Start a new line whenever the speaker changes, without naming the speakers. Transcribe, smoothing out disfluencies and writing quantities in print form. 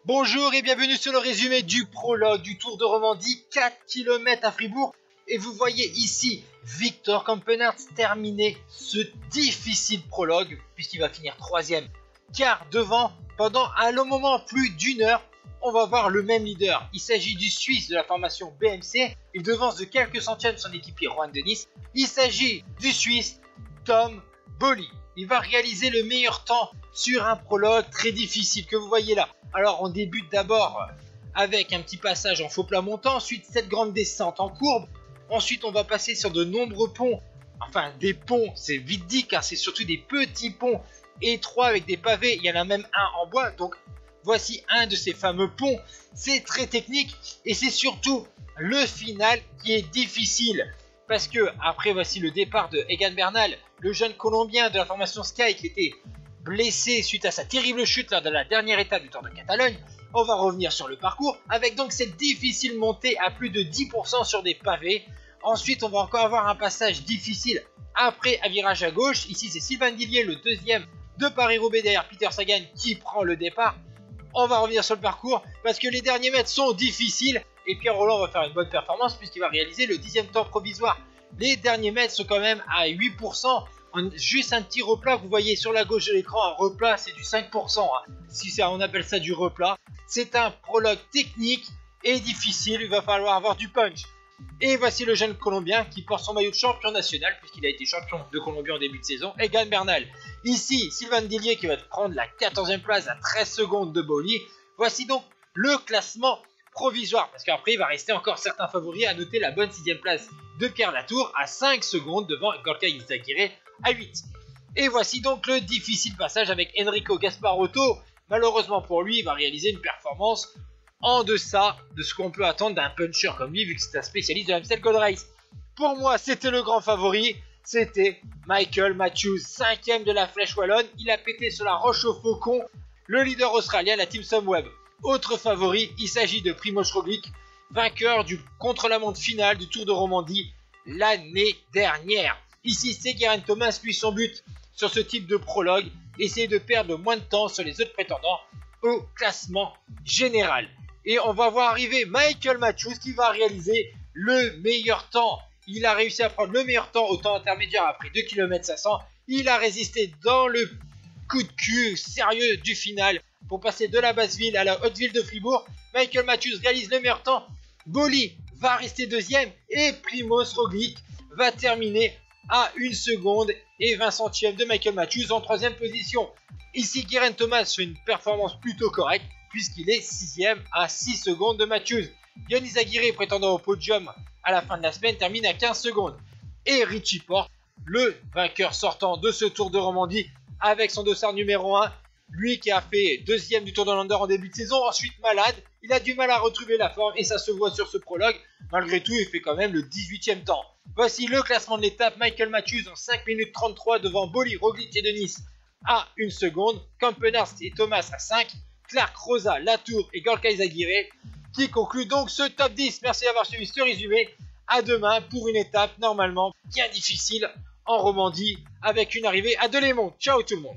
Bonjour et bienvenue sur le résumé du prologue du Tour de Romandie, 4 km à Fribourg. Et vous voyez ici Victor Campenaerts terminer ce difficile prologue, puisqu'il va finir 3ème. Car devant, pendant un long moment, plus d'une heure, on va voir le même leader. Il s'agit du Suisse de la formation BMC. Il devance de quelques centièmes son équipier Juan Denis. Il s'agit du Suisse Tom Boly. Il va réaliser le meilleur temps sur un prologue très difficile que vous voyez là. Alors on débute d'abord avec un petit passage en faux plat montant, ensuite cette grande descente en courbe. Ensuite on va passer sur de nombreux ponts, enfin des ponts c'est vite dit car c'est surtout des petits ponts étroits avec des pavés, il y en a même un en bois. Donc voici un de ces fameux ponts, c'est très technique et c'est surtout le final qui est difficile. Parce que après voici le départ de Egan Bernal, le jeune Colombien de la formation Sky qui était blessé suite à sa terrible chute lors de la dernière étape du Tour de Catalogne. On va revenir sur le parcours avec donc cette difficile montée à plus de 10% sur des pavés. Ensuite on va encore avoir un passage difficile après un virage à gauche. Ici c'est Sylvain Dillier, le deuxième de Paris-Roubaix derrière Peter Sagan qui prend le départ. On va revenir sur le parcours parce que les derniers mètres sont difficiles et Pierre Rolland va faire une bonne performance puisqu'il va réaliser le 10e temps provisoire. Les derniers mètres sont quand même à 8%. Juste un petit replat, vous voyez sur la gauche de l'écran, un replat c'est du 5%, hein. Si on appelle ça du replat. C'est un prologue technique et difficile, il va falloir avoir du punch. Et voici le jeune Colombien qui porte son maillot de champion national, puisqu'il a été champion de Colombie en début de saison, Egan Bernal. Ici, Sylvain Dillier qui va prendre la 14e place à 13 secondes de Boly. Voici donc le classement provisoire, parce qu'après il va rester encore certains favoris, à noter la bonne 6e place de Pierre Latour à 5 secondes devant Gorka Izagirre à 8. Et voici donc le difficile passage avec Enrico Gasparotto. Malheureusement pour lui, il va réaliser une performance en deçà de ce qu'on peut attendre d'un puncher comme lui, vu que c'est un spécialiste de l'Amstel Gold Race. Pour moi, c'était le grand favori, c'était Michael Matthews, 5ème de la Flèche Wallonne. Il a pété sur la roche au faucon, le leader australien, la team Sunweb. Autre favori, il s'agit de Primož Roglič, vainqueur du contre-la-montre finale du Tour de Romandie l'année dernière. Ici, c'est Geraint Thomas, lui son but sur ce type de prologue, essayer de perdre le moins de temps sur les autres prétendants au classement général. Et on va voir arriver Michael Matthews qui va réaliser le meilleur temps. Il a réussi à prendre le meilleur temps au temps intermédiaire après 2 km 500. Il a résisté dans le coup de cul sérieux du final pour passer de la basse ville à la haute ville de Fribourg. Michael Matthews réalise le meilleur temps. Boly va rester deuxième et Primož Roglič va terminer à 1 seconde et 20 centièmes de Michael Matthews en 3ème position. Ici, Geraint Thomas fait une performance plutôt correcte puisqu'il est 6ème à 6 secondes de Matthews. Johan Izagirre, prétendant au podium à la fin de la semaine, termine à 15 secondes. Et Richie Porte, le vainqueur sortant de ce Tour de Romandie avec son dossard numéro 1, lui qui a fait 2ème du Tour de Länder en début de saison, ensuite malade, il a du mal à retrouver la forme et ça se voit sur ce prologue. Malgré tout, il fait quand même le 18e temps. Voici le classement de l'étape. Michael Matthews en 5 minutes 33 devant Boly, Roglič et Denis à 1 seconde. Campenaerts et Thomas à 5. Clark, Rosa, Latour et Gorka Izagirre qui conclut donc ce top 10. Merci d'avoir suivi ce résumé. À demain pour une étape normalement bien difficile en Romandie avec une arrivée à Delémont. Ciao tout le monde.